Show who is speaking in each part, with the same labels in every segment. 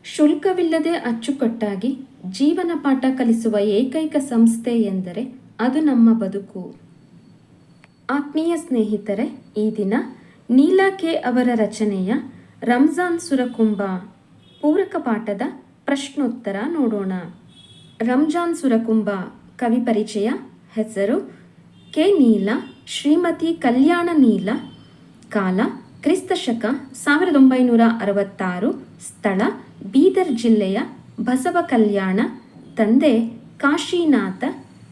Speaker 1: ಶುಲ್ಕವಿಲ್ಲದೆ ಅಚ್ಚುಕಟ್ಟಾಗಿ ಜೀವನ ಪಾಠ ಕಲಿಸುವ ಏಕೈಕ ಸಂಸ್ಥೆ ಎಂದರೆ ಅದು ನಮ್ಮ ಬದುಕು. ಆತ್ಮೀಯ ಸ್ನೇಹಿತರೆ, ಈ ದಿನ ನೀಲಾ ಕೆ ಅವರ ರಚನೆಯ ರಂಜಾನ್ ಸುರಕುಂಭ ಪೂರಕ ಪಾಠದ ಪ್ರಶ್ನೋತ್ತರ ನೋಡೋಣ. ರಂಜಾನ್ ಸುರಕುಂಭ ಕವಿ ಪರಿಚಯ. ಹೆಸರು ಕೆ. ನೀಲಾ, ಶ್ರೀಮತಿ ಕಲ್ಯಾಣ ನೀಲಾ. ಕಾಲ ಕ್ರಿಸ್ತಶಕ 1966. ಸ್ಥಳ ಬೀದರ್ ಜಿಲ್ಲೆಯ ಬಸವ ಕಲ್ಯಾಣ. ತಂದೆ ಕಾಶೀನಾಥ,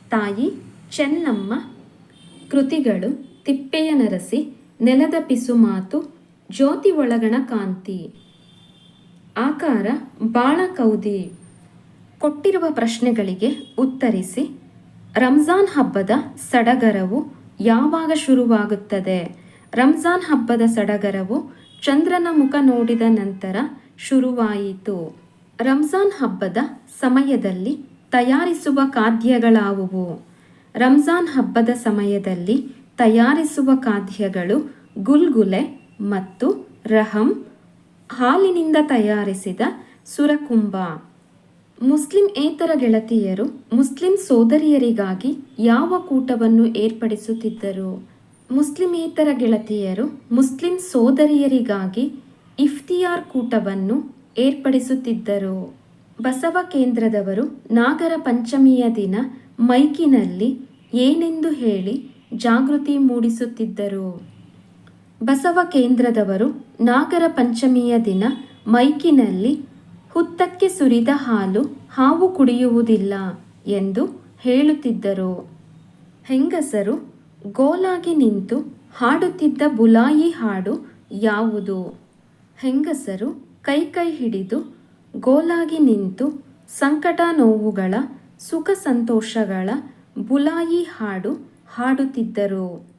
Speaker 1: ತಾಯಿ ಚೆನ್ನಮ್ಮ. ಕೃತಿಗಳು ತಿಪ್ಪೆಯ ನರಸಿ, ನೆಲದ ಪಿಸುಮಾತು, ಜ್ಯೋತಿ ಒಳಗಣ ಕಾಂತಿ. ಆಕಾರ ಬಾಳ ಕೌದಿ. ಕೊಟ್ಟಿರುವ ಪ್ರಶ್ನೆಗಳಿಗೆ ಉತ್ತರಿಸಿ. ರಂಜಾನ್ ಹಬ್ಬದ ಸಡಗರವು ಯಾವಾಗ ಶುರುವಾಗುತ್ತದೆ? ರಂಜಾನ್ ಹಬ್ಬದ ಸಡಗರವು ಚಂದ್ರನ ಮುಖ ನೋಡಿದ ನಂತರ ಶುರುವಾಯಿತು. ರಂಜಾನ್ ಹಬ್ಬದ ಸಮಯದಲ್ಲಿ ತಯಾರಿಸುವ ಖಾದ್ಯಗಳಾವುವು? ರಂಜಾನ್ ಹಬ್ಬದ ಸಮಯದಲ್ಲಿ ತಯಾರಿಸುವ ಖಾದ್ಯಗಳು ಗುಲ್ಗುಲೆ ಮತ್ತು ರಹಮ್, ಹಾಲಿನಿಂದ ತಯಾರಿಸಿದ ಸುರಕುಂಭ. ಮುಸ್ಲಿಂಯೇತರ ಗೆಳತಿಯರು ಮುಸ್ಲಿಂ ಸೋದರಿಯರಿಗಾಗಿ ಯಾವ ಕೂಟವನ್ನು ಏರ್ಪಡಿಸುತ್ತಿದ್ದರು? ಮುಸ್ಲಿಮೇತರ ಗೆಳತಿಯರು ಮುಸ್ಲಿಂ ಸೋದರಿಯರಿಗಾಗಿ ಇಫ್ತಿಯಾರ್ ಕೂಟವನ್ನು ಏರ್ಪಡಿಸುತ್ತಿದ್ದರು. ಬಸವ ಕೇಂದ್ರದವರು ನಾಗರ ಪಂಚಮಿಯ ದಿನ ಮೈಕಿನಲ್ಲಿ ಏನೆಂದು ಹೇಳಿ ಜಾಗೃತಿ ಮೂಡಿಸುತ್ತಿದ್ದರು? ಬಸವ ಕೇಂದ್ರದವರು ನಾಗರ ಪಂಚಮಿಯ ದಿನ ಮೈಕಿನಲ್ಲಿ ಹುತ್ತಕ್ಕೆ ಸುರಿದ ಹಾಲು ಹಾವು ಕುಡಿಯುವುದಿಲ್ಲ ಎಂದು ಹೇಳುತ್ತಿದ್ದರು. ಹೆಂಗಸರು ಗೋಲಾಗಿ ನಿಂತು ಹಾಡುತ್ತಿದ್ದ ಬುಲಾಯಿ ಹಾಡು ಯಾವುದು? ಹೆಂಗಸರು ಕೈ ಹಿಡಿದು ಗೋಲಾಗಿ ನಿಂತು ಸಂಕಟ ನೋವುಗಳ ಸುಖ ಸಂತೋಷಗಳ ಬುಲಾಯಿ ಹಾಡು ಹಾಡುತ್ತಿದ್ದರು.